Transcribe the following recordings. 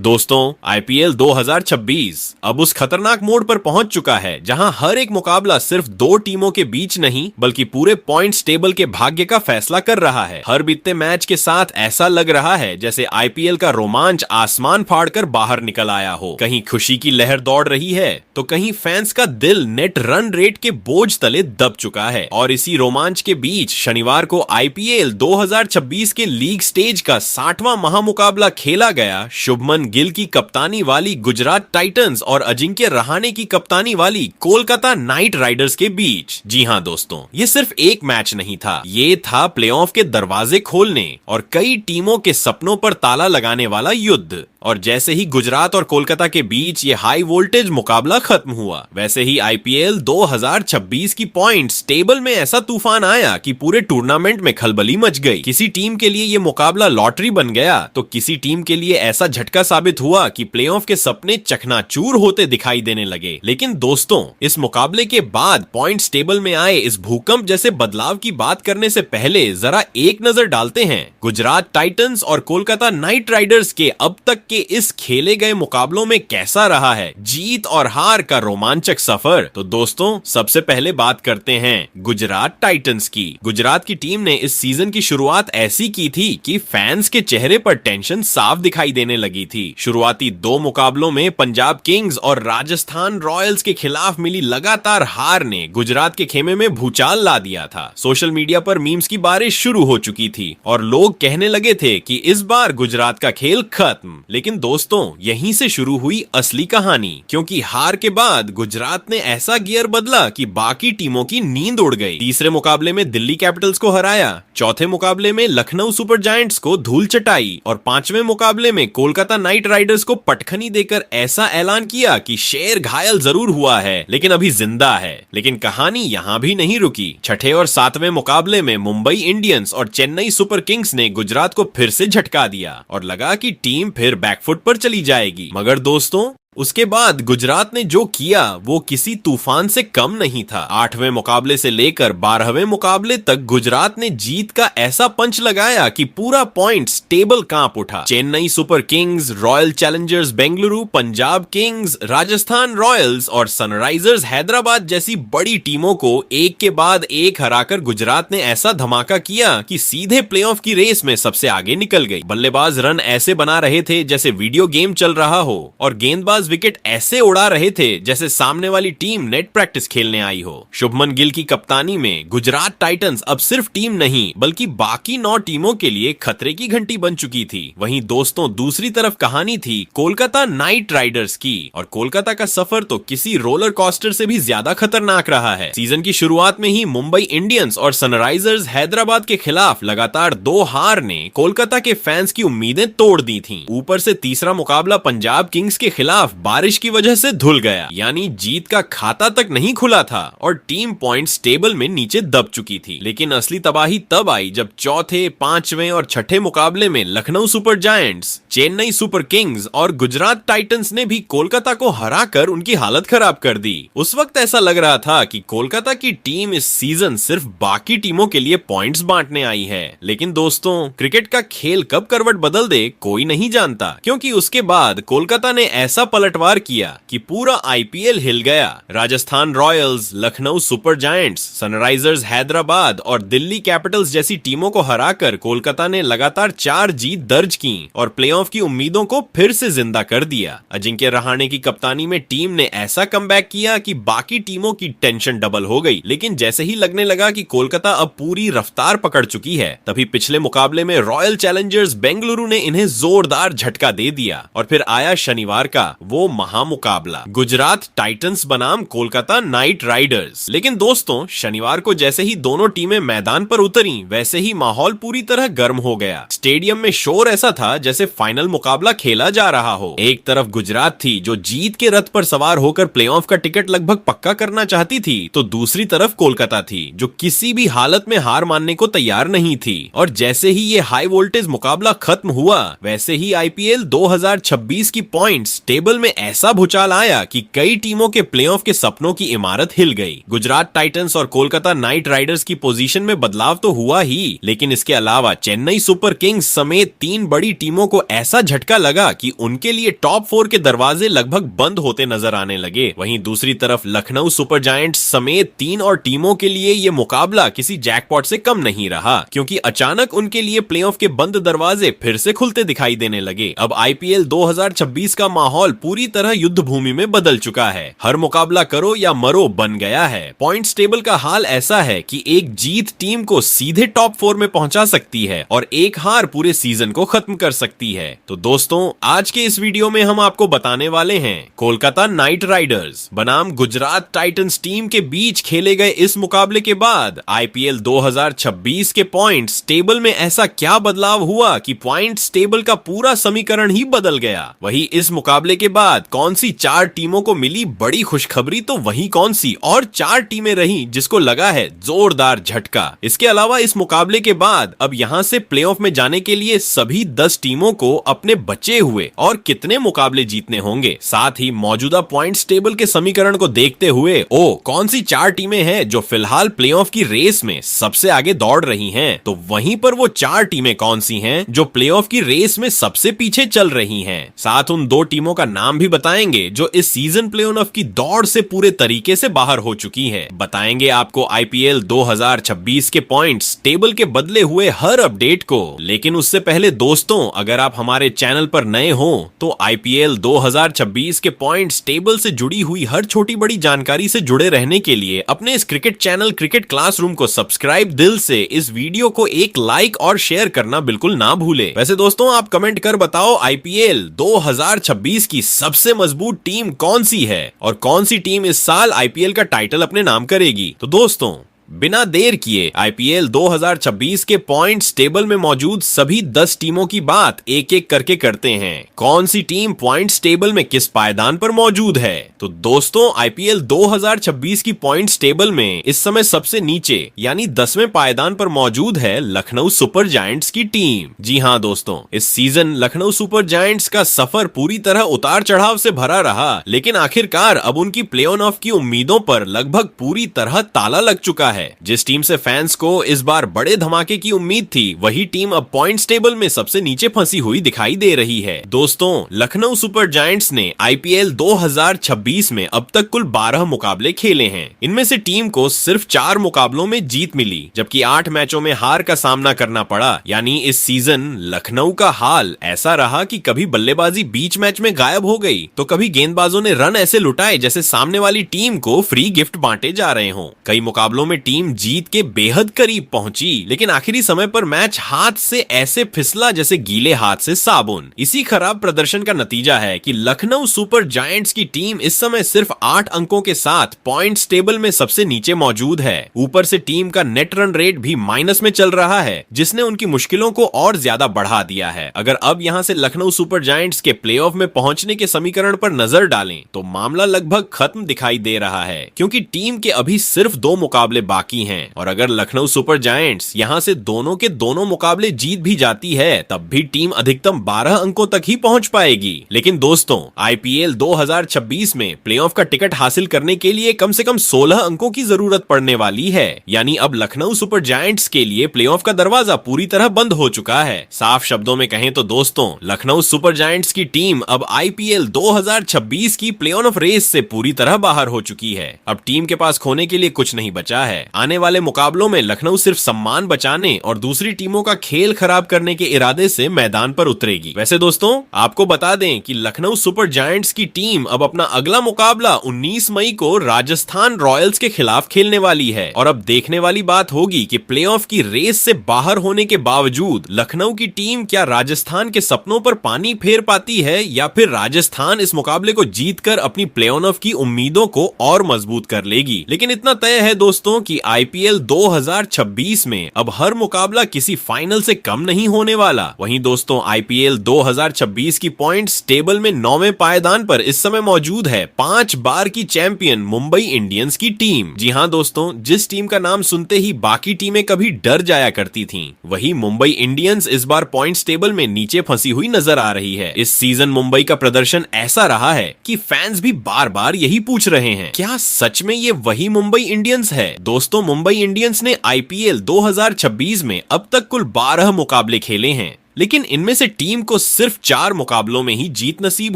दोस्तों, आईपीएल 2026 अब उस खतरनाक मोड़ पर पहुंच चुका है जहां हर एक मुकाबला सिर्फ दो टीमों के बीच नहीं बल्कि पूरे पॉइंट्स टेबल के भाग्य का फैसला कर रहा है। हर बीतते मैच के साथ ऐसा लग रहा है जैसे आईपीएल का रोमांच आसमान फाड़कर बाहर निकल आया हो। कहीं खुशी की लहर दौड़ रही है तो कहीं फैंस का दिल नेट रन रेट के बोझ तले दब चुका है। और इसी रोमांच के बीच शनिवार को आईपीएल 2026 के लीग स्टेज का 60वां महामुकाबला खेला गया। शुभमन गिल की कप्तानी वाली गुजरात टाइटंस और अजिंक्य रहाणे की कप्तानी वाली कोलकाता नाइट राइडर्स के बीच। जी हां दोस्तों, ये सिर्फ एक मैच नहीं था, ये था प्लेऑफ के दरवाजे खोलने और कई टीमों के सपनों पर ताला लगाने वाला युद्ध। और जैसे ही गुजरात और कोलकाता के बीच ये हाई वोल्टेज मुकाबला खत्म हुआ, वैसे ही आईपीएल 2026 की पॉइंट्स टेबल में ऐसा तूफान आया कि पूरे टूर्नामेंट में खलबली मच गई। किसी टीम के लिए ये मुकाबला लॉटरी बन गया तो किसी टीम के लिए ऐसा झटका साबित हुआ कि प्लेऑफ के सपने चकनाचूर होते दिखाई देने लगे। लेकिन दोस्तों, इस मुकाबले के बाद पॉइंट्स टेबल में आए इस भूकंप जैसे बदलाव की बात करने से पहले जरा एक नजर डालते हैं गुजरात टाइटंस और कोलकाता नाइट राइडर्स के अब तक कि इस खेले गए मुकाबलों में कैसा रहा है जीत और हार का रोमांचक सफर। तो दोस्तों, सबसे पहले बात करते हैं गुजरात टाइटंस की। गुजरात की टीम ने इस सीजन की शुरुआत ऐसी की थी कि फैंस के चेहरे पर टेंशन साफ दिखाई देने लगी थी। शुरुआती दो मुकाबलों में पंजाब किंग्स और राजस्थान रॉयल्स के खिलाफ मिली लगातार हार ने गुजरात के खेमे में भूचाल ला दिया था। सोशल मीडिया पर मीम्स की बारिश शुरू हो चुकी थी और लोग कहने लगे थे कि इस बार गुजरात का खेल खत्म। लेकिन दोस्तों, यहीं से शुरू हुई असली कहानी, क्योंकि हार के बाद गुजरात ने ऐसा गियर बदला कि बाकी टीमों की नींद उड़ गई। तीसरे मुकाबले में दिल्ली कैपिटल्स को हराया, चौथे मुकाबले में लखनऊ सुपर जायंट्स को धूल चटाई और पांचवें मुकाबले में कोलकाता नाइट राइडर्स को पटखनी देकर ऐसा ऐलान किया कि शेर घायल जरूर हुआ है लेकिन अभी जिंदा है। लेकिन कहानी यहां भी नहीं रुकी। छठे और सातवें मुकाबले में मुंबई इंडियंस और चेन्नई सुपर किंग्स ने गुजरात को फिर से झटका दिया और लगा कि टीम फिर बैकफुट पर चली जाएगी। मगर दोस्तों, उसके बाद गुजरात ने जो किया वो किसी तूफान से कम नहीं था। आठवें मुकाबले से लेकर 12वें मुकाबले तक गुजरात ने जीत का ऐसा पंच लगाया कि पूरा पॉइंट्स टेबल कांप उठा। Chennai super Kings, royal Challengers Bengaluru, Punjab Kings, Rajasthan Royals और सनराइजर्स हैदराबाद जैसी बड़ी टीमों को एक के बाद एक हराकर गुजरात ने ऐसा धमाका किया कि सीधे प्लेऑफ की रेस में सबसे आगे निकल गई। बल्लेबाज रन ऐसे बना रहे थे जैसे वीडियो गेम चल रहा हो और गेंदबाज विकेट ऐसे उड़ा रहे थे जैसे सामने वाली टीम नेट प्रैक्टिस खेलने आई हो। शुभमन गिल की कप्तानी में गुजरात टाइटंस अब सिर्फ टीम नहीं बल्कि बाकी 9 टीमों के लिए खतरे की घंटी बन चुकी थी। वहीं दोस्तों, दूसरी तरफ कहानी थी कोलकाता नाइट राइडर्स की। और कोलकाता का सफर तो किसी रोलर कोस्टर से भी ज्यादा खतरनाक रहा है। सीजन की शुरुआत में ही मुंबई इंडियंस और सनराइजर्स हैदराबाद के खिलाफ लगातार 2 हार ने कोलकाता के फैंस की उम्मीदें तोड़ दी थी। ऊपर से तीसरा मुकाबला पंजाब किंग्स के खिलाफ बारिश की वजह से धुल गया, यानी जीत का खाता तक नहीं खुला था और टीम पॉइंट्स टेबल में नीचे दब चुकी थी। लेकिन असली तबाही तब आई जब चौथे, पांचवें और छठे मुकाबले में Lucknow super giants, Chennai super Kings और गुजरात टाइटंस ने भी कोलकाता को हराकर उनकी हालत खराब कर दी। उस वक्त ऐसा लग रहा था कि कोलकाता की टीम इस सीजन सिर्फ बाकी टीमों के लिए पॉइंट्स बांटने आई है। लेकिन दोस्तों, क्रिकेट का खेल कब करवट बदल दे कोई नहीं जानता, क्योंकि उसके बाद कोलकाता ने ऐसा पलटवार किया कि पूरा आईपीएल हिल गया। Rajasthan Royals, Lucknow super giants, Sunrisers Hyderabad और दिल्ली कैपिटल्स जैसी टीमों को हराकर कोलकाता ने लगातार 4 जीत दर्ज की और प्लेऑफ की उम्मीदों को फिर से जिंदा कर दिया। अजिंक्य रहाणे की कप्तानी में टीम ने ऐसा कमबैक किया कि बाकी टीमों की टेंशन डबल हो गई। लेकिन जैसे ही लगने लगा कि कोलकाता अब पूरी रफ्तार पकड़ चुकी है, तभी पिछले मुकाबले में रॉयल चैलेंजर्स बेंगलुरु ने इन्हें जोरदार झटका दे दिया। और फिर आया शनिवार का वो महामुकाबला, गुजरात टाइटंस बनाम कोलकाता नाइट राइडर्स। लेकिन दोस्तों, शनिवार को जैसे ही दोनों टीमें मैदान पर उतरी, वैसे ही माहौल पूरी तरह गर्म हो गया। स्टेडियम में शोर ऐसा था जैसे फाइनल मुकाबला खेला जा रहा हो। एक तरफ गुजरात थी जो जीत के रथ पर सवार होकर प्लेऑफ का टिकट लगभग पक्का करना चाहती थी, तो दूसरी तरफ कोलकाता थी जो किसी भी हालत में हार मानने को तैयार नहीं थी। और जैसे ही ये हाई वोल्टेज मुकाबला खत्म हुआ, वैसे ही आईपीएल 2026 की पॉइंट्स टेबल में ऐसा भूचाल आया कि कई टीमों के प्लेऑफ के सपनों की इमारत हिल गई। गुजरात टाइटंस और कोलकाता नाइट राइडर्स की पोजीशन में बदलाव तो हुआ ही, लेकिन इसके अलावा चेन्नई सुपर किंग्स समेत 3 बड़ी टीमों को ऐसा झटका लगा कि उनके लिए टॉप 4 के दरवाजे लगभग बंद होते नजर आने लगे। वहीं दूसरी तरफ लखनऊ सुपर जायंट्स समेत 3 और टीमों के लिए ये मुकाबला किसी जैकपॉट से कम नहीं रहा, क्योंकि अचानक उनके लिए प्लेऑफ के बंद दरवाजे फिर से खुलते दिखाई देने लगे। अब आईपीएल 2026 का माहौल पूरी तरह युद्ध भूमि में बदल चुका है। हर मुकाबला करो या मरो बन गया है। पॉइंट्स टेबल का हाल ऐसा है कि एक जीत टीम को सीधे टॉप 4 में पहुंचा सकती है और एक हार पूरे सीजन को खत्म कर सकती है। तो दोस्तों, आज के इस वीडियो में हम आपको बताने वाले हैं कोलकाता नाइट राइडर्स बनाम गुजरात टाइटंस टीम के बीच खेले गए इस मुकाबले के बाद आईपीएल 2026 के पॉइंट्स टेबल में ऐसा क्या बदलाव हुआ कि पॉइंट्स टेबल का पूरा समीकरण ही बदल गया। वही इस मुकाबले के बाद कौन सी 4 टीमों को मिली बड़ी खुशखबरी, तो वही कौन सी और 4 टीमें रही जिसको लगा है जोरदार झटका। इसके अलावा इस मुकाबले के बाद अब यहां से प्लेऑफ में जाने के लिए सभी 10 टीमों को अपने बचे हुए और कितने मुकाबले जीतने होंगे, साथ ही मौजूदा पॉइंट्स टेबल के समीकरण को देखते हुए कौन सी 4 टीमें हैं जो फिलहाल प्लेऑफ की रेस में सबसे आगे दौड़ रही हैं, तो वहीं पर वो 4 टीमें कौन सी हैं जो प्लेऑफ की रेस में सबसे पीछे चल रही हैं। साथ उन 2 टीमों का नाम भी बताएंगे जो इस सीजन प्लेऑफ की दौड़ से पूरे तरीके से बाहर हो चुकी है। बताएंगे आपको आईपीएल 2026 के पॉइंट्स टेबल के बदले हुए हर अपडेट को। लेकिन उससे पहले दोस्तों, अगर आप हमारे चैनल पर नए हो तो आईपीएल 2026 के पॉइंट्स टेबल से जुड़ी हुई हर छोटी बड़ी जानकारी से जुड़े रहने के लिए अपने इस क्रिकेट चैनल क्रिकेट क्लासरूम को सब्सक्राइब दिल से, इस वीडियो को एक लाइक और शेयर करना बिल्कुल ना भूले। वैसे दोस्तों, आप कमेंट कर बताओ आईपीएल 2026 की सबसे मजबूत टीम कौन सी है और कौन सी टीम इस साल आईपीएल का टाइटल अपने नाम करेगी। तो दोस्तों, बिना देर किए आईपीएल 2026 के पॉइंट्स टेबल में मौजूद सभी 10 टीमों की बात एक एक करके करते हैं। कौन सी टीम पॉइंट्स टेबल में किस पायदान पर मौजूद है। तो दोस्तों, आईपीएल 2026 की पॉइंट्स टेबल में इस समय सबसे नीचे यानी 10वें पायदान पर मौजूद है लखनऊ सुपर जायंट्स की टीम। जी हाँ दोस्तों, इस सीजन लखनऊ सुपर जायंट्स का सफर पूरी तरह उतार चढ़ाव से भरा रहा, लेकिन आखिरकार अब उनकी प्ले ऑफ की उम्मीदों पर लगभग पूरी तरह ताला लग चुका है। जिस टीम से फैंस को इस बार बड़े धमाके की उम्मीद थी, वही टीम अब पॉइंट्स टेबल में सबसे नीचे फंसी हुई दिखाई दे रही है। दोस्तों, लखनऊ सुपर जायंट्स ने आईपीएल 2026 में अब तक कुल 12 मुकाबले खेले हैं। इनमें से टीम को सिर्फ 4 मुकाबलों में जीत मिली, जबकि 8 मैचों में हार का सामना करना पड़ा। यानी इस सीजन लखनऊ का हाल ऐसा रहा कि कभी बल्लेबाजी बीच मैच में गायब हो गई, तो कभी गेंदबाजों ने रन ऐसे लुटाए जैसे सामने वाली टीम को फ्री गिफ्ट बांटे जा रहे हों। कई मुकाबलों में टीम जीत के बेहद करीब पहुंची, लेकिन आखिरी समय पर मैच हाथ से ऐसे फिसला जैसे गीले हाथ से साबुन। इसी खराब प्रदर्शन का नतीजा है कि लखनऊ सुपर जायंट्स की टीम इस समय सिर्फ 8 अंकों के साथ पॉइंट्स टेबल में सबसे नीचे मौजूद है। ऊपर से टीम का नेट रन रेट भी माइनस में चल रहा है, जिसने उनकी मुश्किलों को और ज्यादा बढ़ा दिया है। अगर अब यहां से लखनऊ सुपर जायंट्स के प्लेऑफ में पहुंचने के समीकरण पर नजर डालें तो मामला लगभग खत्म दिखाई दे रहा है, क्योंकि टीम के अभी सिर्फ 2 मुकाबले बाकी हैं और अगर लखनऊ सुपर जायंट्स यहां से दोनों के दोनों मुकाबले जीत भी जाती है, तब भी टीम अधिकतम 12 अंकों तक ही पहुंच पाएगी। लेकिन दोस्तों, आईपीएल 2026 में प्लेऑफ का टिकट हासिल करने के लिए कम से कम 16 अंकों की जरूरत पड़ने वाली है। यानी अब लखनऊ सुपर जायंट्स के लिए प्लेऑफ का दरवाजा पूरी तरह बंद हो चुका है। साफ शब्दों में कहें तो दोस्तों, लखनऊ सुपर जायंट्स की टीम अब आईपीएल 2026 की प्लेऑफ रेस से पूरी तरह बाहर हो चुकी है। अब टीम के पास खोने के लिए कुछ नहीं बचा है। आने वाले मुकाबलों में लखनऊ सिर्फ सम्मान बचाने और दूसरी टीमों का खेल खराब करने के इरादे से मैदान पर उतरेगी। वैसे दोस्तों, आपको बता दें कि लखनऊ सुपर जायंट्स की टीम अब अपना अगला मुकाबला 19 मई को राजस्थान रॉयल्स के खिलाफ खेलने वाली है। और अब देखने वाली बात होगी कि प्लेऑफ की रेस से बाहर होने के बावजूद लखनऊ की टीम क्या राजस्थान के सपनों पर पानी फेर पाती है, या फिर राजस्थान इस मुकाबले को जीतकर अपनी प्ले ऑफ की उम्मीदों को और मजबूत कर लेगी। लेकिन इतना तय है दोस्तों कि आईपीएल 2026 में अब हर मुकाबला किसी फाइनल से कम नहीं होने वाला। वहीं दोस्तों आईपीएल 2026 की पॉइंट्स टेबल में 9वें पायदान पर इस समय मौजूद है 5 बार की चैंपियन मुंबई इंडियंस की टीम। जी हां दोस्तों, जिस टीम का नाम सुनते ही बाकी टीमें कभी डर जाया करती थीं, वही मुंबई इंडियंस इस बार पॉइंट्स टेबल में नीचे फंसी हुई नजर आ रही है। इस सीजन मुंबई का प्रदर्शन ऐसा रहा है कि फैंस भी बार बार यही पूछ रहे हैं, क्या सच में ये वही मुंबई इंडियंस है? दोस्तों मुंबई इंडियंस ने आईपीएल 2026 में अब तक कुल 12 मुकाबले खेले हैं, लेकिन इनमें से टीम को सिर्फ 4 मुकाबलों में ही जीत नसीब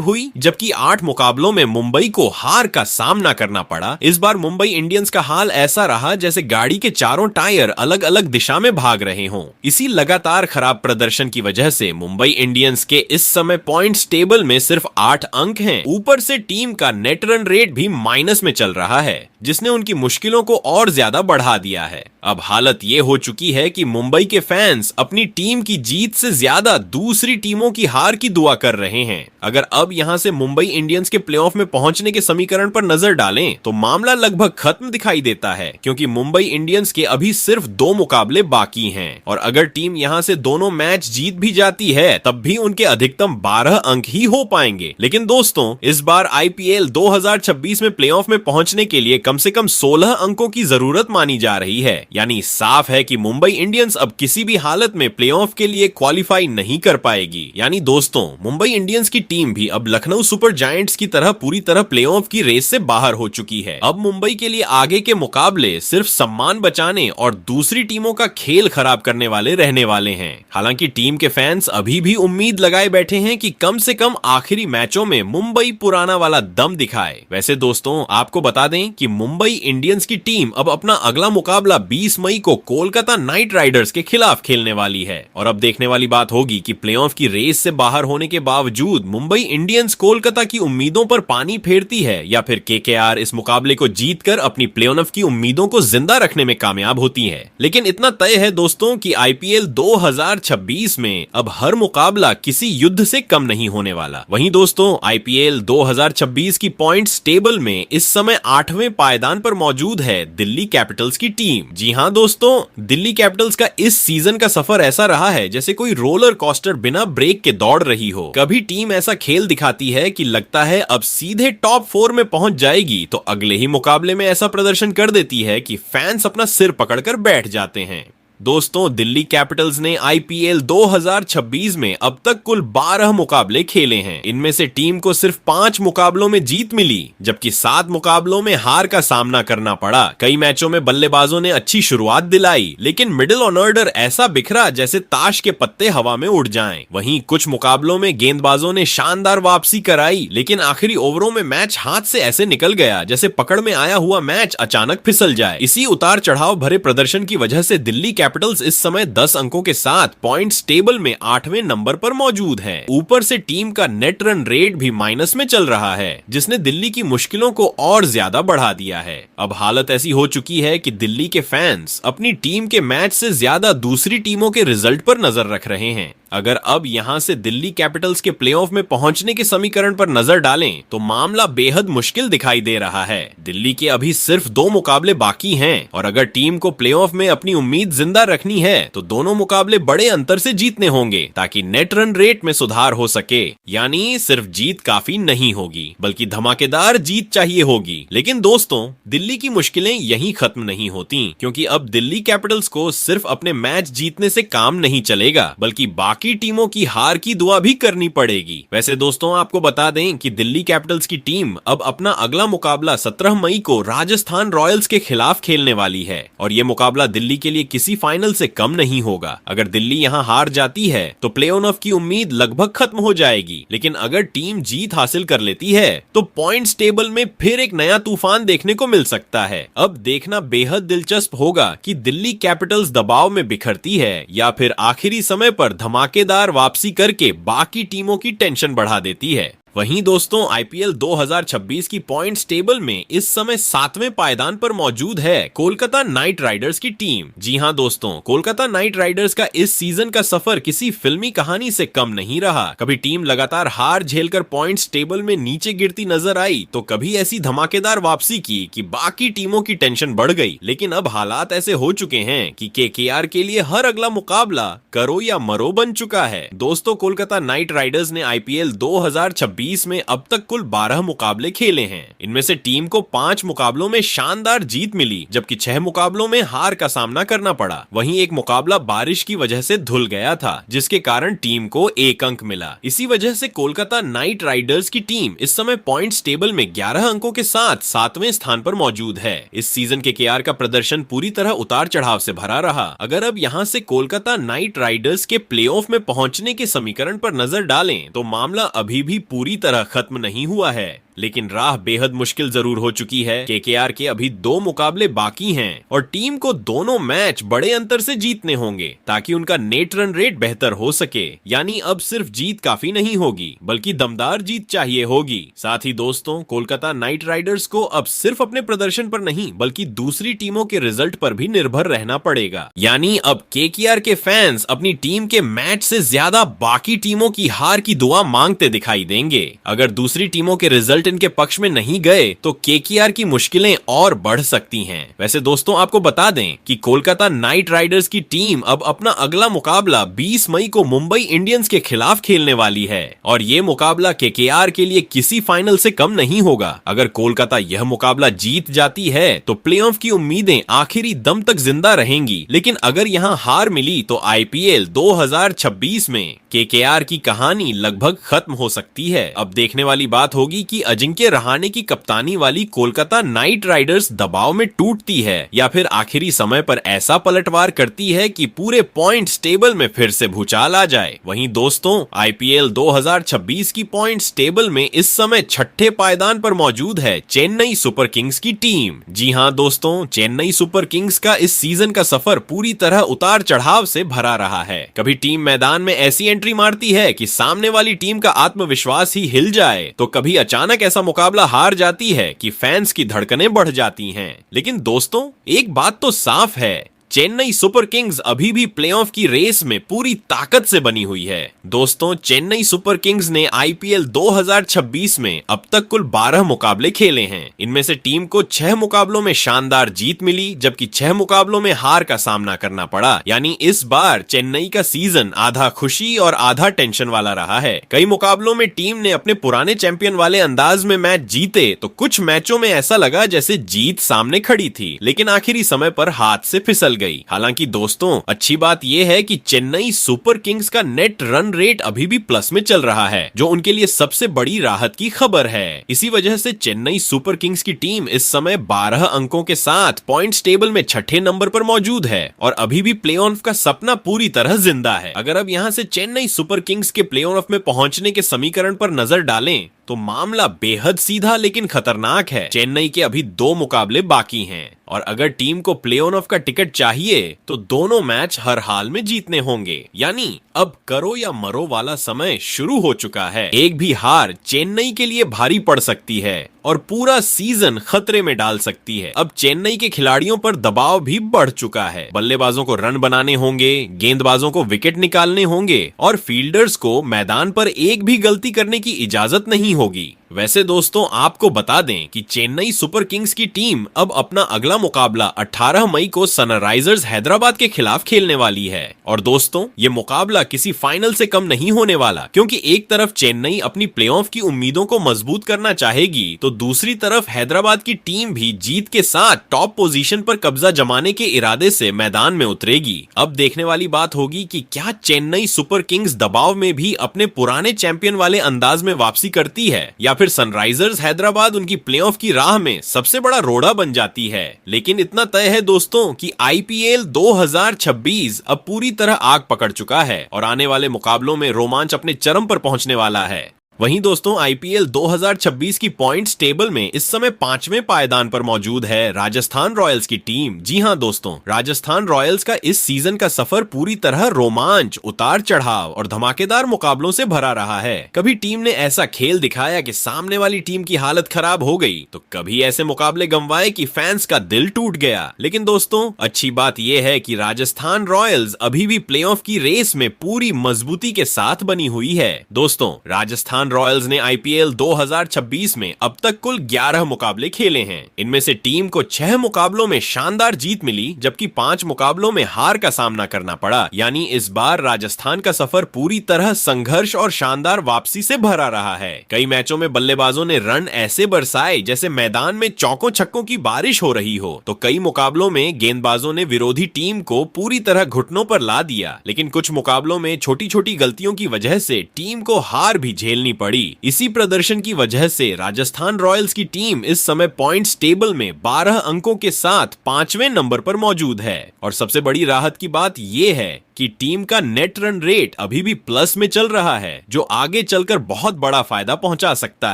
हुई, जबकि 8 मुकाबलों में मुंबई को हार का सामना करना पड़ा। इस बार मुंबई इंडियंस का हाल ऐसा रहा जैसे गाड़ी के चारों टायर अलग अलग दिशा में भाग रहे हों। इसी लगातार खराब प्रदर्शन की वजह से मुंबई इंडियंस के इस समय पॉइंट्स टेबल में सिर्फ 8 अंक हैं। ऊपर से टीम का नेट रन रेट भी माइनस में चल रहा है, जिसने उनकी मुश्किलों को और ज्यादा बढ़ा दिया है। अब हालत ये हो चुकी है कि मुंबई के फैंस अपनी टीम की जीत से ज्यादा दूसरी टीमों की हार की दुआ कर रहे हैं। अगर अब यहां से मुंबई इंडियंस के प्लेऑफ में पहुंचने के समीकरण पर नजर डालें तो मामला लगभग खत्म दिखाई देता है, क्योंकि मुंबई इंडियंस के अभी सिर्फ 2 मुकाबले बाकी हैं और अगर टीम यहां से दोनों मैच जीत भी जाती है तब भी उनके अधिकतम 12 अंक ही हो पाएंगे। लेकिन दोस्तों इस बार आईपीएल 2026 में प्लेऑफ में पहुंचने के लिए कम से कम 16 अंकों की जरूरत मानी जा रही है। यानी साफ है कि मुंबई इंडियंस अब किसी भी हालत में प्लेऑफ के लिए क्वालिफाई नहीं कर पाएगी। यानी दोस्तों मुंबई इंडियंस की टीम भी अब लखनऊ सुपर जायंट्स की तरह पूरी तरह प्लेऑफ की रेस से बाहर हो चुकी है। अब मुंबई के लिए आगे के मुकाबले सिर्फ सम्मान बचाने और दूसरी टीमों का खेल खराब करने वाले रहने वाले हैं। हालांकि टीम के फैंस अभी भी उम्मीद लगाए बैठे हैं कि कम से कम आखिरी मैचों में मुंबई पुराना वाला दम दिखाए। वैसे दोस्तों आपको बता दें कि मुंबई इंडियंस की टीम अब अपना अगला मुकाबला 20 मई को कोलकाता नाइट राइडर्स के खिलाफ खेलने वाली है और अब देखने वाली बात होगी कि प्लेऑफ की रेस से बाहर होने के बावजूद मुंबई इंडियंस कोलकाता की उम्मीदों पर पानी फेरती है या फिर केकेआर इस मुकाबले को जीतकर अपनी प्लेऑफ की उम्मीदों को जिंदा रखने में कामयाब होती है। लेकिन इतना तय है दोस्तों कि आईपीएल 2026 में अब हर मुकाबला किसी युद्ध से कम नहीं होने वाला। वहीं दोस्तों आईपीएल 2026 की पॉइंट्स टेबल में इस समय 8वें पायदान पर मौजूद है दिल्ली कैपिटल्स की टीम। जी हां दोस्तों, दिल्ली कैपिटल्स का इस सीजन का सफर ऐसा रहा है जैसे कोई रोलर कोस्टर बिना ब्रेक के दौड़ रही हो। कभी टीम ऐसा खेल दिखाती है कि लगता है अब सीधे टॉप 4 में पहुंच जाएगी, तो अगले ही मुकाबले में ऐसा प्रदर्शन कर देती है कि फैंस अपना सिर पकड़कर बैठ जाते हैं। दोस्तों दिल्ली कैपिटल्स ने आईपीएल 2026 में अब तक कुल 12 मुकाबले खेले हैं। इनमें से टीम को सिर्फ 5 मुकाबलों में जीत मिली, जबकि 7 मुकाबलों में हार का सामना करना पड़ा। कई मैचों में बल्लेबाजों ने अच्छी शुरुआत दिलाई, लेकिन मिडिल ऑर्डर ऐसा बिखरा जैसे ताश के पत्ते हवा में उड़ जाएं। वहीं कुछ मुकाबलों में गेंदबाजों ने शानदार वापसी कराई, लेकिन आखिरी ओवरों में मैच हाथ से ऐसे निकल गया जैसे पकड़ में आया हुआ मैच अचानक फिसल जाए। इसी उतार चढ़ाव भरे प्रदर्शन की वजह से दिल्ली कैपिटल्स इस समय 10 अंकों के साथ पॉइंट्स टेबल में 8वें नंबर पर मौजूद है। ऊपर से टीम का नेट रन रेट भी माइनस में चल रहा है, जिसने दिल्ली की मुश्किलों को और ज्यादा बढ़ा दिया है। अब हालत ऐसी हो चुकी है कि दिल्ली के फैंस अपनी टीम के मैच से ज्यादा दूसरी टीमों के रिजल्ट पर नजर रख रहे हैं। अगर अब यहां से दिल्ली कैपिटल्स के प्लेऑफ में पहुंचने के समीकरण पर नजर डालें तो मामला बेहद मुश्किल दिखाई दे रहा है। दिल्ली के अभी सिर्फ 2 मुकाबले बाकी हैं और अगर टीम को प्लेऑफ में अपनी उम्मीद जिंदा रखनी है तो दोनों मुकाबले बड़े अंतर से जीतने होंगे ताकि नेट रन रेट में सुधार हो सके। यानी सिर्फ जीत काफी नहीं होगी, बल्कि धमाकेदार जीत चाहिए होगी। लेकिन दोस्तों दिल्ली की मुश्किलें यहीं खत्म नहीं होती, क्योंकि अब दिल्ली कैपिटल्स को सिर्फ अपने मैच जीतने से काम नहीं चलेगा, बल्कि बाकी टीमों की हार की दुआ भी करनी पड़ेगी। वैसे दोस्तों आपको बता दें कि दिल्ली कैपिटल्स की टीम अब अपना अगला मुकाबला 17 मई को राजस्थान रॉयल्स के खिलाफ खेलने वाली है और यह मुकाबला दिल्ली के लिए किसी फाइनल से कम नहीं होगा। अगर दिल्ली यहां हार जाती है तो प्ले ऑफ की उम्मीद लगभग खत्म हो जाएगी, लेकिन अगर टीम जीत हासिल कर लेती है तो पॉइंट्स टेबल में फिर एक नया तूफान देखने को मिल सकता है। अब देखना बेहद दिलचस्प होगा कि दिल्ली कैपिटल्स दबाव में बिखरती है या फिर आखिरी समय पर धमाकेदार वापसी करके बाकी टीमों की टेंशन बढ़ा देती है। वहीं दोस्तों आईपीएल 2026 की पॉइंट्स टेबल में इस समय 7वें पायदान पर मौजूद है कोलकाता नाइट राइडर्स की टीम। जी हां दोस्तों, कोलकाता नाइट राइडर्स का इस सीजन का सफर किसी फिल्मी कहानी से कम नहीं रहा। कभी टीम लगातार हार झेलकर पॉइंट्स टेबल में नीचे गिरती नजर आई, तो कभी ऐसी धमाकेदार वापसी की कि बाकी टीमों की टेंशन बढ़ गई। लेकिन अब हालात ऐसे हो चुके हैं कि केकेआर के लिए हर अगला मुकाबला करो या मरो बन चुका है। दोस्तों कोलकाता नाइट राइडर्स ने आईपीएल 2026 में अब तक कुल 12 मुकाबले खेले हैं। इनमें से टीम को 5 मुकाबलों में शानदार जीत मिली, जबकि 6 मुकाबलों में हार का सामना करना पड़ा। वहीं एक मुकाबला बारिश की वजह से धुल गया था, जिसके कारण टीम को 1 अंक मिला। इसी वजह से कोलकाता नाइट राइडर्स की टीम इस समय पॉइंट्स टेबल में 11 अंकों के साथ 7वें स्थान पर मौजूद है। इस सीजन केकेआर का प्रदर्शन पूरी तरह उतार चढ़ाव से भरा रहा। अगर अब यहां से कोलकाता नाइट राइडर्स के प्लेऑफ में पहुंचने के समीकरण पर नजर डालें तो मामला अभी भी पूरी तरह खत्म नहीं हुआ है, लेकिन राह बेहद मुश्किल जरूर हो चुकी है। केकेआर के अभी 2 मुकाबले बाकी हैं और टीम को दोनों मैच बड़े अंतर से जीतने होंगे ताकि उनका नेट रन रेट बेहतर हो सके। यानी अब सिर्फ जीत काफी नहीं होगी, बल्कि दमदार जीत चाहिए होगी। साथ ही दोस्तों कोलकाता नाइट राइडर्स को अब सिर्फ अपने प्रदर्शन पर नहीं बल्कि दूसरी टीमों के रिजल्ट पर भी निर्भर रहना पड़ेगा। यानी अब केकेआर के फैंस अपनी टीम के मैच से ज्यादा बाकी टीमों की हार की दुआ मांगते दिखाई देंगे। अगर दूसरी टीमों के रिजल्ट इनके पक्ष में नहीं गए तो केकेआर की मुश्किलें और बढ़ सकती हैं। वैसे दोस्तों आपको बता दें कि कोलकाता नाइट राइडर्स की टीम अब अपना अगला मुकाबला 20 मई को मुंबई इंडियंस के खिलाफ खेलने वाली है और ये मुकाबला केकेआर के लिए किसी फाइनल से कम नहीं होगा। अगर कोलकाता यह मुकाबला जीत जाती है तो प्लेऑफ की उम्मीदें आखिरी दम तक जिंदा रहेंगी, लेकिन अगर यहां हार मिली तो आईपीएल 2026 में केकेआर की कहानी लगभग खत्म हो सकती है। अब देखने वाली बात होगी कि अजिंक्य रहाणे की कप्तानी वाली कोलकाता नाइट राइडर्स दबाव में टूटती है या फिर आखिरी समय पर ऐसा पलटवार करती है कि पूरे पॉइंट्स टेबल में फिर से भूचाल आ जाए। वहीं दोस्तों आईपीएल 2026 की पॉइंट्स टेबल में इस समय 6ठे पायदान पर मौजूद है चेन्नई सुपर किंग्स की टीम। जी हां दोस्तों, चेन्नई सुपर किंग्स का इस सीजन का सफर पूरी तरह उतार चढ़ाव से भरा रहा है। कभी टीम मैदान में ऐसी एंट्री मारती है कि सामने वाली टीम का आत्मविश्वास ही हिल जाए, तो कभी अचानक ऐसा मुकाबला हार जाती है कि फैंस की धड़कनें बढ़ जाती हैं। लेकिन दोस्तों एक बात तो साफ है, चेन्नई सुपर किंग्स अभी भी प्लेऑफ की रेस में पूरी ताकत से बनी हुई है। दोस्तों चेन्नई सुपर किंग्स ने आईपीएल 2026 में अब तक कुल 12 मुकाबले खेले हैं। इनमें से टीम को 6 मुकाबलों में शानदार जीत मिली, जबकि 6 मुकाबलों में हार का सामना करना पड़ा। यानी इस बार चेन्नई का सीजन आधा खुशी और आधा टेंशन वाला रहा है। कई मुकाबलों में टीम ने अपने पुराने चैंपियन वाले अंदाज में मैच जीते, तो कुछ मैचों में ऐसा लगा जैसे जीत सामने खड़ी थी, लेकिन आखिरी समय पर हाथ से फिसल गई। हालांकि दोस्तों अच्छी बात यह है कि चेन्नई सुपर किंग्स का नेट रन रेट अभी भी प्लस में चल रहा है, जो उनके लिए सबसे बड़ी राहत की खबर है। इसी वजह से चेन्नई सुपर किंग्स की टीम इस समय 12 अंकों के साथ पॉइंट्स टेबल में 6ठे नंबर पर मौजूद है और अभी भी प्लेऑफ का सपना पूरी तरह जिंदा है। अगर अब यहां से चेन्नई सुपर किंग्स के प्लेऑफ में पहुंचने के समीकरण पर नजर डालें तो मामला बेहद सीधा लेकिन खतरनाक है। चेन्नई के अभी 2 मुकाबले बाकी हैं और अगर टीम को प्ले ऑफ का टिकट चाहिए तो दोनों मैच हर हाल में जीतने होंगे। यानी अब करो या मरो वाला समय शुरू हो चुका है। एक भी हार चेन्नई के लिए भारी पड़ सकती है और पूरा सीजन खतरे में डाल सकती है। अब चेन्नई के खिलाड़ियों पर दबाव भी बढ़ चुका है। बल्लेबाजों को रन बनाने होंगे, गेंदबाजों को विकेट निकालने होंगे और फील्डर्स को मैदान पर एक भी गलती करने की इजाजत नहीं होगी। वैसे दोस्तों आपको बता दें कि चेन्नई सुपर किंग्स की टीम अब अपना अगला मुकाबला 18 मई को सनराइजर्स हैदराबाद के खिलाफ खेलने वाली है। और दोस्तों ये मुकाबला किसी फाइनल से कम नहीं होने वाला, क्योंकि एक तरफ चेन्नई अपनी प्लेऑफ की उम्मीदों को मजबूत करना चाहेगी तो दूसरी तरफ हैदराबाद की टीम भी जीत के साथ टॉप पोजीशन पर कब्जा जमाने के इरादे से मैदान में उतरेगी। अब देखने वाली बात होगी कि क्या चेन्नई सुपर किंग्स दबाव में भी अपने पुराने चैंपियन वाले अंदाज में वापसी करती है या फिर सनराइजर्स हैदराबाद उनकी प्लेऑफ की राह में सबसे बड़ा रोड़ा बन जाती है। लेकिन इतना तय है दोस्तों कि आईपीएल 2026 अब पूरी तरह आग पकड़ चुका है और आने वाले मुकाबलों में रोमांच अपने चरम पर पहुंचने वाला है। वहीं दोस्तों आईपीएल 2026 की पॉइंट्स टेबल में इस समय 5वें पायदान पर मौजूद है राजस्थान रॉयल्स की टीम। जी हां दोस्तों, राजस्थान रॉयल्स का इस सीजन का सफर पूरी तरह रोमांच, उतार चढ़ाव और धमाकेदार मुकाबलों से भरा रहा है। कभी टीम ने ऐसा खेल दिखाया कि सामने वाली टीम की हालत खराब हो गई, तो कभी ऐसे मुकाबले गंवाए कि फैंस का दिल टूट गया। लेकिन दोस्तों अच्छी बात यह है कि राजस्थान रॉयल्स अभी भी प्लेऑफ की रेस में पूरी मजबूती के साथ बनी हुई है। दोस्तों राजस्थान रॉयल्स ने आईपीएल 2026 में अब तक कुल 11 मुकाबले खेले हैं। इनमें से टीम को 6 मुकाबलों में शानदार जीत मिली, जबकि 5 मुकाबलों में हार का सामना करना पड़ा। यानी इस बार राजस्थान का सफर पूरी तरह संघर्ष और शानदार वापसी से भरा रहा है। कई मैचों में बल्लेबाजों ने रन ऐसे बरसाए जैसे मैदान में चौकों छक्कों की बारिश हो रही हो, तो कई मुकाबलों में गेंदबाजों ने विरोधी टीम को पूरी तरह घुटनों पर ला दिया। लेकिन कुछ मुकाबलों में छोटी छोटी गलतियों की वजह से टीम को हार भी झेलनी पड़ी। इसी प्रदर्शन की वजह से राजस्थान रॉयल्स की टीम इस समय पॉइंट्स टेबल में 12 अंकों के साथ 5वें नंबर पर मौजूद है। और सबसे बड़ी राहत की बात यह है कि टीम का नेट रन रेट अभी भी प्लस में चल रहा है, जो आगे चलकर बहुत बड़ा फायदा पहुंचा सकता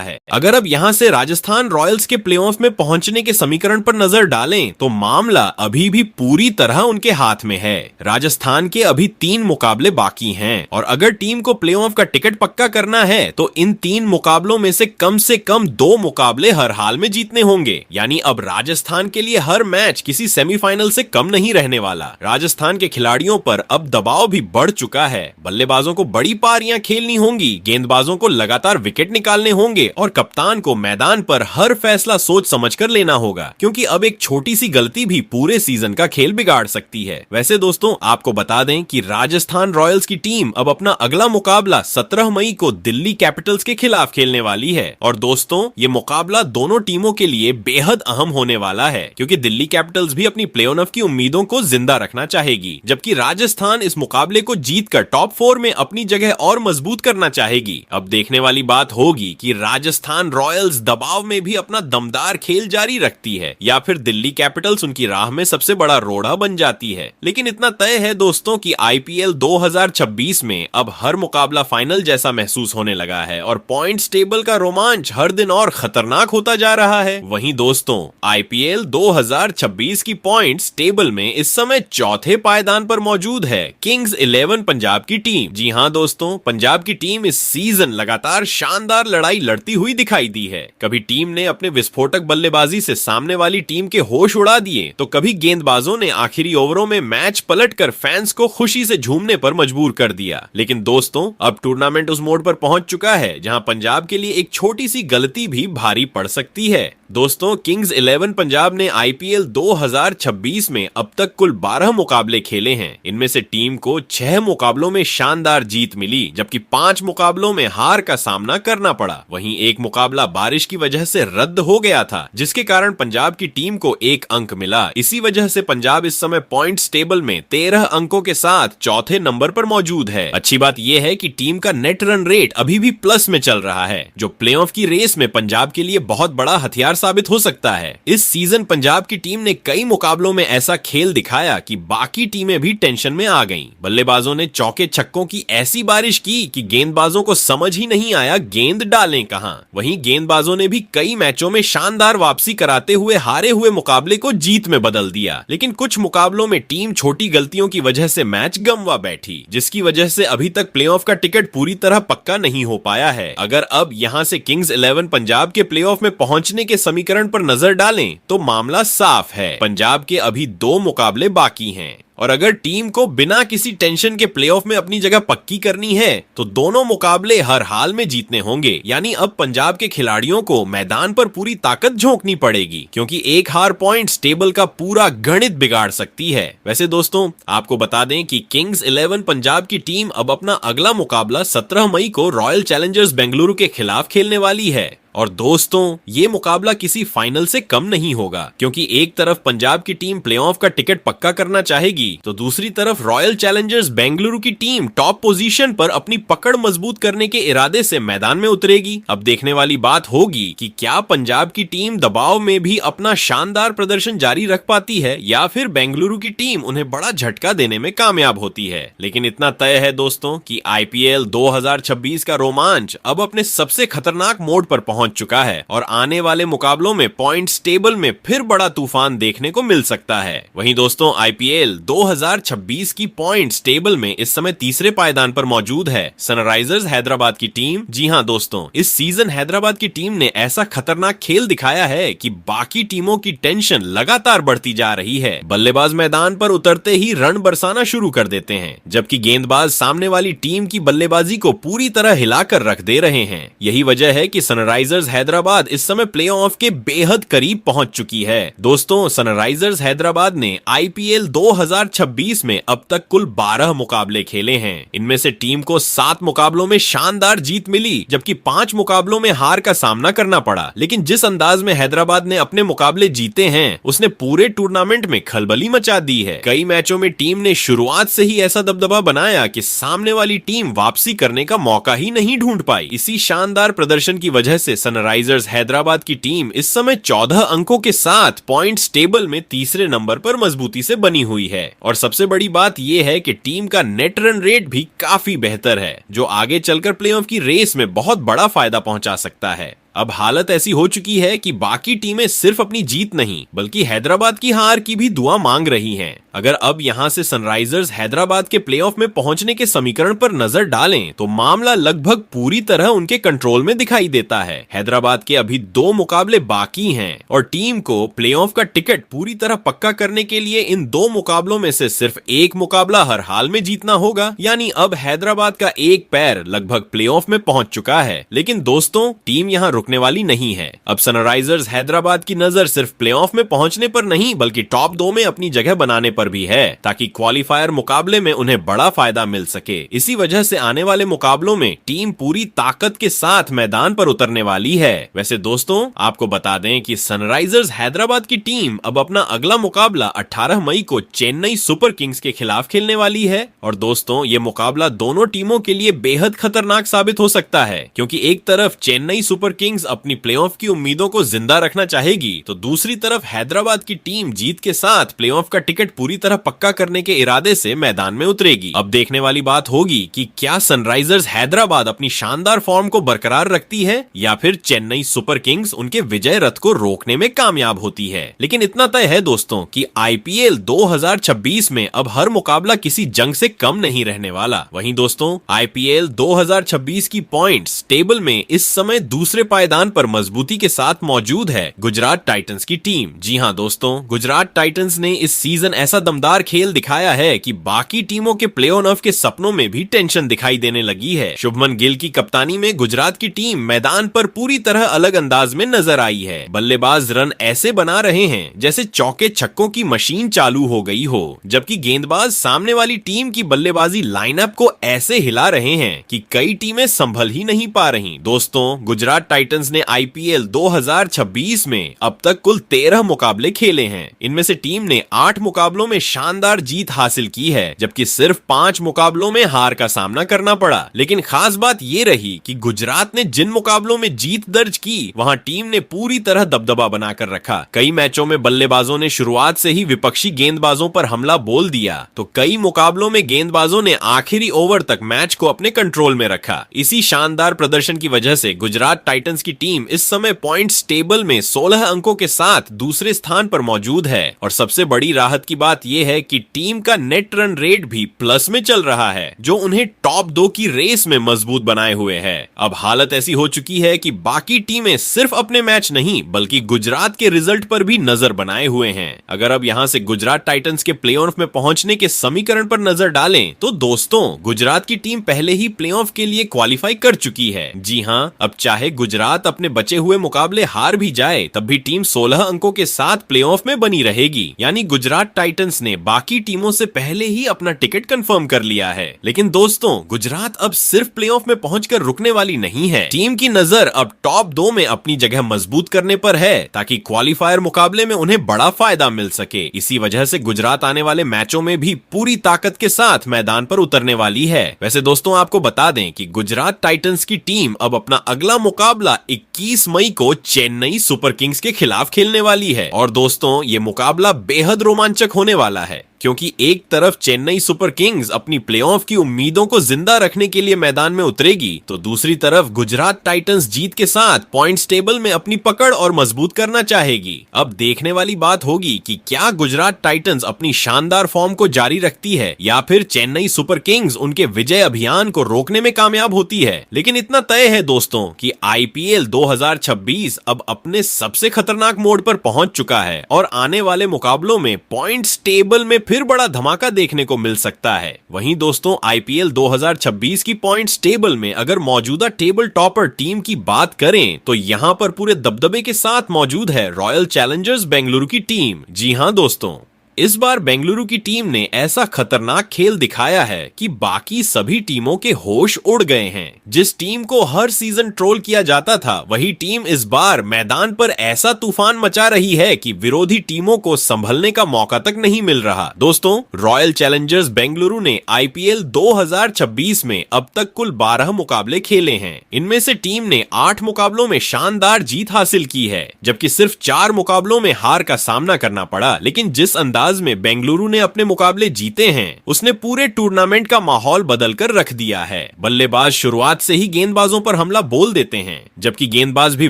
है। अगर अब यहां से राजस्थान रॉयल्स के प्लेऑफ में पहुंचने के समीकरण पर नजर डालें, तो मामला अभी भी पूरी तरह उनके हाथ में है। राजस्थान के अभी 3 मुकाबले बाकी हैं, और अगर टीम को प्लेऑफ का टिकट पक्का करना है तो इन 3 मुकाबलों में से कम 2 मुकाबले हर हाल में जीतने होंगे। यानी अब राजस्थान के लिए हर मैच किसी सेमीफाइनल से कम नहीं रहने वाला। राजस्थान के खिलाड़ियों पर अब दबाव भी बढ़ चुका है। बल्लेबाजों को बड़ी पारियां खेलनी होंगी, गेंदबाजों को लगातार विकेट निकालने होंगे और कप्तान को मैदान पर हर फैसला सोच समझकर लेना होगा, क्योंकि अब एक छोटी सी गलती भी पूरे सीजन का खेल बिगाड़ सकती है। वैसे दोस्तों आपको बता दें कि राजस्थान रॉयल्स की टीम अब अपना अगला मुकाबला 17 मई को दिल्ली कैपिटल्स के खिलाफ खेलने वाली है। और दोस्तों ये मुकाबला दोनों टीमों के लिए बेहद अहम होने वाला है, क्योंकि दिल्ली कैपिटल्स भी अपनी प्लेऑफ की उम्मीदों को जिंदा रखना चाहेगी, जबकि राजस्थान इस मुकाबले को जीतकर टॉप 4 में अपनी जगह और मजबूत करना चाहेगी। अब देखने वाली बात होगी कि राजस्थान रॉयल्स दबाव में भी अपना दमदार खेल जारी रखती है, या फिर दिल्ली कैपिटल्स उनकी राह में सबसे बड़ा रोड़ा बन जाती है। लेकिन इतना तय है दोस्तों कि आईपीएल 2026 में अब हर मुकाबला फाइनल जैसा महसूस होने लगा है, और पॉइंट्स टेबल का रोमांच हर दिन और खतरनाक होता जा रहा है। वहीं दोस्तों आईपीएल 2026 की पॉइंट्स टेबल में इस समय चौथे पायदान पर मौजूद है किंग्स 11 पंजाब की टीम। जी हां दोस्तों, पंजाब की टीम इस सीजन लगातार शानदार लड़ाई लड़ती हुई दिखाई दी है। कभी टीम ने अपने विस्फोटक बल्लेबाजी से सामने वाली टीम के होश उड़ा दिए, तो कभी गेंदबाजों ने आखिरी ओवरों में मैच पलटकर फैंस को खुशी से झूमने पर मजबूर कर दिया। लेकिन दोस्तों अब टूर्नामेंट उस मोड़ पर पहुंच चुका है जहां पंजाब के लिए एक छोटी सी गलती भी भारी पड़ सकती है। दोस्तों किंग्स 11 पंजाब ने आईपीएल 2026 में अब तक कुल 12 मुकाबले खेले हैं। इनमें से टीम को 6 मुकाबलों में शानदार जीत मिली, जबकि 5 मुकाबलों में हार का सामना करना पड़ा। वहीं एक मुकाबला बारिश की वजह से रद्द हो गया था, जिसके कारण पंजाब की टीम को 1 अंक मिला। इसी वजह से पंजाब इस समय पॉइंट्स टेबल में 13 अंकों के साथ चौथे नंबर पर मौजूद है। अच्छी बात यह है कि टीम का नेट रन रेट अभी भी प्लस में चल रहा है, जो प्लेऑफ की रेस में पंजाब के लिए बहुत बड़ा हथियार साबित हो सकता है। इस सीजन पंजाब की टीम ने कई मुकाबलों में ऐसा खेल दिखाया कि बाकी टीमें भी टेंशन में आ गईं। बल्लेबाजों ने चौके छक्कों की ऐसी बारिश की कि गेंदबाजों को समझ ही नहीं आया गेंद डालें कहां। वहीं गेंदबाजों ने भी कई मैचों में शानदार वापसी कराते हुए हारे हुए मुकाबले को जीत में बदल दिया। लेकिन कुछ मुकाबलों में टीम छोटी गलतियों की वजह से मैच गंवा बैठी, जिसकी वजह से अभी तक प्लेऑफ का टिकट पूरी तरह पक्का नहीं हो पाया है। अगर अब यहां से किंग्स 11 पंजाब के प्लेऑफ में पहुंचने के समीकरण पर नजर डालें तो मामला साफ है। पंजाब के अभी 2 मुकाबले बाकी हैं, और अगर टीम को बिना किसी टेंशन के प्लेऑफ में अपनी जगह पक्की करनी है तो दोनों मुकाबले हर हाल में जीतने होंगे। यानी अब पंजाब के खिलाड़ियों को मैदान पर पूरी ताकत झोंकनी पड़ेगी, क्योंकि एक हार पॉइंट्स टेबल का पूरा गणित बिगाड़ सकती है। वैसे दोस्तों आपको बता दें कि किंग्स 11 पंजाब की टीम अब अपना अगला मुकाबला 17 मई को रॉयल चैलेंजर्स बेंगलुरु के खिलाफ खेलने वाली है। और दोस्तों ये मुकाबला किसी फाइनल से कम नहीं होगा, क्योंकि एक तरफ पंजाब की टीम प्लेऑफ का टिकट पक्का करना चाहेगी, तो दूसरी तरफ रॉयल चैलेंजर्स बेंगलुरु की टीम टॉप पोजीशन पर अपनी पकड़ मजबूत करने के इरादे से मैदान में उतरेगी। अब देखने वाली बात होगी कि क्या पंजाब की टीम दबाव में भी अपना शानदार प्रदर्शन जारी रख पाती है या फिर बेंगलुरु की टीम उन्हें बड़ा झटका देने में कामयाब होती है। लेकिन इतना तय है दोस्तों कि आईपीएल 2026 का रोमांच अब अपने सबसे खतरनाक मोड पर पहुंच चुका है और आने वाले मुकाबलों में पॉइंट्स टेबल में फिर बड़ा तूफान देखने को मिल सकता है। वहीं दोस्तों आईपीएल 2026 की पॉइंट्स टेबल में इस समय तीसरे पायदान पर मौजूद है सनराइजर्स हैदराबाद की टीम। जी हां दोस्तों, इस सीजन हैदराबाद की टीम ने ऐसा खतरनाक खेल दिखाया है कि बाकी टीमों की टेंशन लगातार बढ़ती जा रही है। बल्लेबाज मैदान पर उतरते ही रन बरसाना शुरू कर देते हैं, जबकि गेंदबाज सामने वाली टीम की बल्लेबाजी को पूरी तरह हिलाकर रख दे रहे हैं। यही वजह है कि सनराइजर्स हैदराबाद इस समय प्लेऑफ के बेहद करीब पहुंच चुकी है। दोस्तों सनराइजर्स हैदराबाद ने आईपीएल 2026 में अब तक कुल 12 मुकाबले खेले हैं। इनमें से टीम को 7 मुकाबलों में शानदार जीत मिली, जबकि 5 मुकाबलों में हार का सामना करना पड़ा। लेकिन जिस अंदाज में हैदराबाद ने अपने मुकाबले जीते हैं उसने पूरे टूर्नामेंट में खलबली मचा दी है। कई मैचों में टीम ने शुरुआत से ही ऐसा दबदबा बनाया कि सामने वाली टीम वापसी करने का मौका ही नहीं ढूंढ पाई। इसी शानदार प्रदर्शन की वजह से सनराइजर्स हैदराबाद की टीम इस समय 14 अंकों के साथ पॉइंट्स टेबल में तीसरे नंबर पर मजबूती से बनी हुई है। और सबसे बड़ी बात यह है कि टीम का नेट रन रेट भी काफी बेहतर है, जो आगे चलकर प्लेऑफ की रेस में बहुत बड़ा फायदा पहुंचा सकता है। अब हालत ऐसी हो चुकी है कि बाकी टीमें सिर्फ अपनी जीत नहीं बल्कि हैदराबाद की हार की भी दुआ मांग रही हैं। अगर अब यहां से सनराइजर्स हैदराबाद के प्लेऑफ में पहुंचने के समीकरण पर नजर डालें तो मामला लगभग पूरी तरह उनके कंट्रोल में दिखाई देता है। हैदराबाद के अभी 2 मुकाबले बाकी हैं और टीम को प्लेऑफ का टिकट पूरी तरह पक्का करने के लिए इन 2 मुकाबलों में से सिर्फ एक मुकाबला हर हाल में जीतना होगा। यानी अब हैदराबाद का एक पैर लगभग प्लेऑफ में पहुंच चुका है। लेकिन दोस्तों टीम यहाँ रुकने वाली नहीं है। अब सनराइजर्स हैदराबाद की नजर सिर्फ प्लेऑफ में पहुंचने पर नहीं बल्कि टॉप 2 में अपनी जगह बनाने पर भी है, ताकि क्वालिफायर मुकाबले में उन्हें बड़ा फायदा मिल सके। इसी वजह से आने वाले मुकाबलों में टीम पूरी ताकत के साथ मैदान पर उतरने वाली है। वैसे दोस्तों आपको बता दें कि सनराइजर्स हैदराबाद की टीम अब अपना अगला मुकाबला 18 मई को चेन्नई सुपर किंग्स के खिलाफ खेलने वाली है। और दोस्तों ये मुकाबला दोनों टीमों के लिए बेहद खतरनाक साबित हो सकता है, क्योंकि एक तरफ चेन्नई सुपर किंग्स अपनी प्लेऑफ की उम्मीदों को जिंदा रखना चाहेगी तो दूसरी तरफ हैदराबाद की टीम जीत के साथ प्लेऑफ का टिकट पूरी तरह पक्का करने के इरादे से मैदान में उतरेगी। अब देखने वाली बात होगी कि क्या सनराइजर्स हैदराबाद अपनी शानदार फॉर्म को बरकरार रखती है या फिर चेन्नई सुपर किंग्स उनके विजय रथ को रोकने में कामयाब होती है। लेकिन इतना तय है दोस्तों कि आईपीएल 2026 में अब हर मुकाबला किसी जंग से कम नहीं रहने वाला। वहीं दोस्तों आईपीएल 2026 की पॉइंट्स टेबल में इस समय दूसरे पायदान पर मजबूती के साथ मौजूद है गुजरात टाइटंस की टीम। जी हां दोस्तों, गुजरात टाइटंस ने इस सीजन ऐसा दमदार खेल दिखाया है कि बाकी टीमों के प्ले ऑफ के सपनों में भी टेंशन दिखाई देने लगी है। शुभमन गिल की कप्तानी में गुजरात की टीम मैदान पर पूरी तरह अलग अंदाज में नजर आई है। बल्लेबाज रन ऐसे बना रहे हैं जैसे चौके छक्कों की मशीन चालू हो गई हो, जबकि गेंदबाज सामने वाली टीम की बल्लेबाजी लाइनअप को ऐसे हिला रहे हैं कि कई टीमें संभल ही नहीं पा रही। दोस्तों गुजरात टाइटंस ने आईपीएल 2026 में अब तक कुल 13 मुकाबले खेले हैं। इनमें से टीम ने 8 मुकाबलों में शानदार जीत हासिल की है, जबकि सिर्फ 5 मुकाबलों में हार का सामना करना पड़ा। लेकिन खास बात ये रही कि गुजरात ने जिन मुकाबलों में जीत दर्ज की वहां टीम ने पूरी तरह दबदबा बनाकर रखा। कई मैचों में बल्लेबाजों ने शुरुआत से ही विपक्षी गेंदबाजों पर हमला बोल दिया तो कई मुकाबलों में गेंदबाजों ने आखिरी ओवर तक मैच को अपने कंट्रोल में रखा। इसी शानदार प्रदर्शन की वजह से गुजरात टाइटंस की टीम इस समय पॉइंट्स टेबल में 16 अंकों के साथ दूसरे स्थान पर मौजूद है। और सबसे बड़ी राहत की बात यह है कि टीम का नेट रन रेट भी प्लस में चल रहा है, जो उन्हें टॉप 2 की रेस में मजबूत बनाए हुए है। अब हालत ऐसी हो चुकी है कि बाकी टीमें सिर्फ अपने मैच नहीं बल्कि गुजरात के रिजल्ट पर भी नजर बनाए हुए हैं। अगर अब यहां से गुजरात टाइटंस के प्लेऑफ में पहुंचने के समीकरण पर नजर डालें तो दोस्तों गुजरात की टीम पहले ही प्लेऑफ के लिए क्वालिफाई कर चुकी है। जी हां, अब चाहे गुजरात गुजरात अपने बचे हुए मुकाबले हार भी जाए तब भी टीम 16 अंकों के साथ प्लेऑफ में बनी रहेगी। यानी गुजरात टाइटंस ने बाकी टीमों से पहले ही अपना टिकट कंफर्म कर लिया है। लेकिन दोस्तों, गुजरात अब सिर्फ प्लेऑफ में पहुंचकर रुकने वाली नहीं है। टीम की नजर अब टॉप 2 में अपनी जगह मजबूत करने पर है ताकि क्वालिफायर मुकाबले में उन्हें बड़ा फायदा मिल सके। इसी वजह से गुजरात आने वाले मैचों में भी पूरी ताकत के साथ मैदान पर उतरने वाली है। वैसे दोस्तों, आपको बता दें कि गुजरात टाइटंस की टीम अब अपना अगला मुकाबला 21 मई को चेन्नई सुपर किंग्स के खिलाफ खेलने वाली है। और दोस्तों, ये मुकाबला बेहद रोमांचक होने वाला है क्योंकि एक तरफ चेन्नई सुपर किंग्स अपनी प्लेऑफ की उम्मीदों को जिंदा रखने के लिए मैदान में उतरेगी, तो दूसरी तरफ गुजरात टाइटंस जीत के साथ पॉइंट्स टेबल में अपनी पकड़ और मजबूत करना चाहेगी। अब देखने वाली बात होगी कि क्या गुजरात टाइटंस अपनी शानदार फॉर्म को जारी रखती है या फिर चेन्नई सुपर किंग्स उनके विजय अभियान को रोकने में कामयाब होती है। लेकिन इतना तय है दोस्तों कि आईपीएल 2026 अब अपने सबसे खतरनाक मोड पर पहुंच चुका है और आने वाले मुकाबलों में पॉइंट्स टेबल में फिर बड़ा धमाका देखने को मिल सकता है। वहीं दोस्तों, आईपीएल 2026 की पॉइंट्स टेबल में अगर मौजूदा टेबल टॉपर टीम की बात करें तो यहां पर पूरे दबदबे के साथ मौजूद है रॉयल चैलेंजर्स बेंगलुरु की टीम। जी हां दोस्तों, इस बार बेंगलुरु की टीम ने ऐसा खतरनाक खेल दिखाया है कि बाकी सभी टीमों के होश उड़ गए हैं। जिस टीम को हर सीजन ट्रोल किया जाता था, वही टीम इस बार मैदान पर ऐसा तूफान मचा रही है कि विरोधी टीमों को संभलने का मौका तक नहीं मिल रहा। दोस्तों, रॉयल चैलेंजर्स बेंगलुरु ने आईपीएल 2026 में अब तक कुल 12 मुकाबले खेले हैं। इनमें से टीम ने 8 मुकाबलों में शानदार जीत हासिल की है, जबकि सिर्फ 4 मुकाबलों में हार का सामना करना पड़ा। लेकिन जिस अंदाज में बेंगलुरु ने अपने मुकाबले जीते हैं, उसने पूरे टूर्नामेंट का माहौल बदलकर रख दिया है। बल्लेबाज शुरुआत से ही गेंदबाजों पर हमला बोल देते हैं, जबकि गेंदबाज भी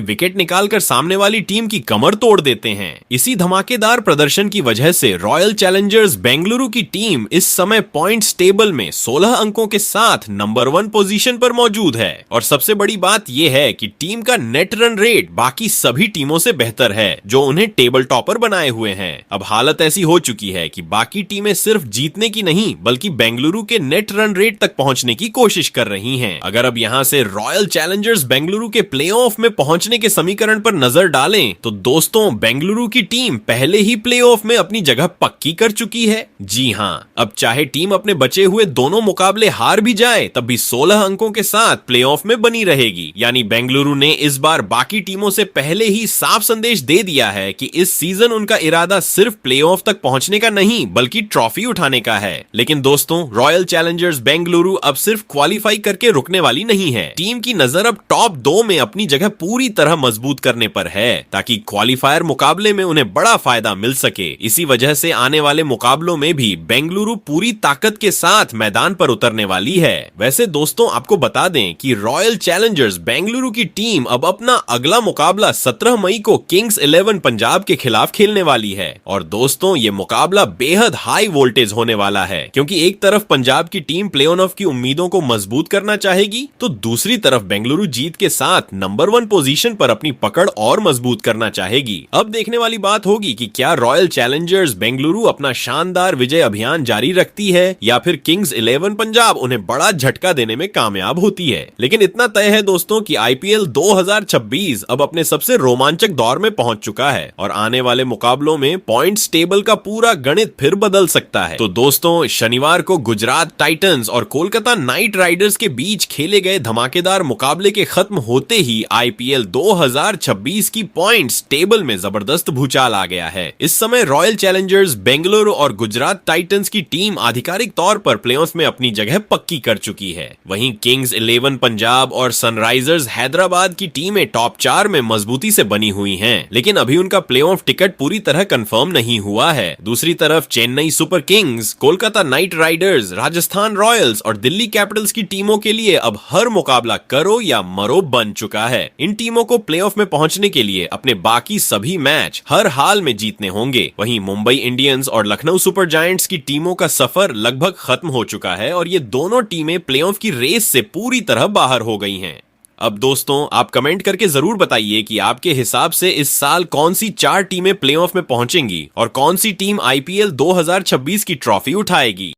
विकेट निकालकर सामने वाली टीम की कमर तोड़ देते हैं। इसी धमाकेदार प्रदर्शन की वजह से रॉयल चैलेंजर्स बेंगलुरु की टीम इस समय पॉइंट्स टेबल में 16 अंकों के साथ नंबर 1 पोजीशन पर मौजूद है। और सबसे बड़ी बात यह है कि टीम का नेट रन रेट बाकी सभी टीमों से बेहतर है, जो उन्हें टेबल टॉपर बनाए हुए हैं। अब हालत ऐसी हो चुकी है कि बाकी टीमें सिर्फ जीतने की नहीं बल्कि बेंगलुरु के नेट रन रेट तक पहुंचने की कोशिश कर रही हैं। अगर अब यहां से रॉयल चैलेंजर्स बेंगलुरु के प्लेऑफ में पहुंचने के समीकरण पर नजर डालें तो दोस्तों, बेंगलुरु की टीम पहले ही प्लेऑफ में अपनी जगह पक्की कर चुकी है। जी हां, अब चाहे टीम अपने बचे हुए दोनों मुकाबले हार भी जाए तब भी 16 अंकों के साथ प्लेऑफ में बनी रहेगी। यानी बेंगलुरु ने इस बार बाकी टीमों से पहले ही साफ संदेश दे दिया है कि इस सीजन उनका इरादा सिर्फ प्लेऑफ तक पहुंचने का नहीं बल्कि ट्रॉफी उठाने का है। लेकिन दोस्तों, रॉयल चैलेंजर्स बेंगलुरु अब सिर्फ क्वालिफाई करके रुकने वाली नहीं है। टीम की नजर अब टॉप 2 में अपनी जगह पूरी तरह मजबूत करने पर है ताकि क्वालिफायर मुकाबले में उन्हें बड़ा फायदा मिल सके। इसी वजह से आने वाले मुकाबलों में भी बेंगलुरु पूरी ताकत के साथ मैदान पर उतरने वाली है। वैसे दोस्तों, आपको बता दें कि रॉयल चैलेंजर्स बेंगलुरु की टीम अब अपना अगला मुकाबला 17 मई को किंग्स 11 पंजाब के खिलाफ खेलने वाली है। और दोस्तों, ये मुकाबला बेहद हाई वोल्टेज होने वाला है क्योंकि एक तरफ पंजाब की टीम प्ले ऑफ की उम्मीदों को मजबूत करना चाहेगी, तो दूसरी तरफ बेंगलुरु जीत के साथ नंबर 1 पोजीशन पर अपनी पकड़ और मजबूत करना चाहेगी। अब देखने वाली बात होगी कि क्या रॉयल चैलेंजर्स बेंगलुरु अपना शानदार विजय अभियान जारी रखती है या फिर किंग्स 11 पंजाब उन्हें बड़ा झटका देने में कामयाब होती है। लेकिन इतना तय है दोस्तों कि आईपीएल 2026 अब अपने सबसे रोमांचक दौर में पहुंच चुका है और आने वाले मुकाबलों में पॉइंट्स टेबल का पूरा गणित फिर बदल सकता है। तो दोस्तों, शनिवार को गुजरात टाइटंस और कोलकाता नाइट राइडर्स के बीच खेले गए धमाकेदार मुकाबले के खत्म होते ही आईपीएल 2026 की पॉइंट्स टेबल में जबरदस्त भूचाल आ गया है। इस समय रॉयल चैलेंजर्स बेंगलुरु और गुजरात टाइटंस की टीम आधिकारिक तौर पर प्लेऑफ में अपनी जगह पक्की कर चुकी है। वहीं किंग्स 11 पंजाब और सनराइजर्स हैदराबाद की टीमें टॉप 4 में मजबूती से बनी हुई हैं, लेकिन अभी उनका प्लेऑफ टिकट पूरी तरह कंफर्म नहीं हुआ है। दूसरी तरफ Chennai super Kings, Kolkata night Riders, Rajasthan Royals और दिल्ली कैपिटल्स की टीमों के लिए अब हर मुकाबला करो या मरो बन चुका है। इन टीमों को प्लेऑफ में पहुंचने के लिए अपने बाकी सभी मैच हर हाल में जीतने होंगे। वहीं मुंबई इंडियंस और लखनऊ सुपर जायंट्स की टीमों का सफर लगभग खत्म हो चुका है और ये दोनों टीमें प्लेऑफ की रेस से पूरी तरह बाहर हो गई हैं। अब दोस्तों, आप कमेंट करके जरूर बताइए कि आपके हिसाब से इस साल कौन सी 4 टीमें प्लेऑफ में पहुंचेंगी और कौन सी टीम आईपीएल 2026 की ट्रॉफी उठाएगी।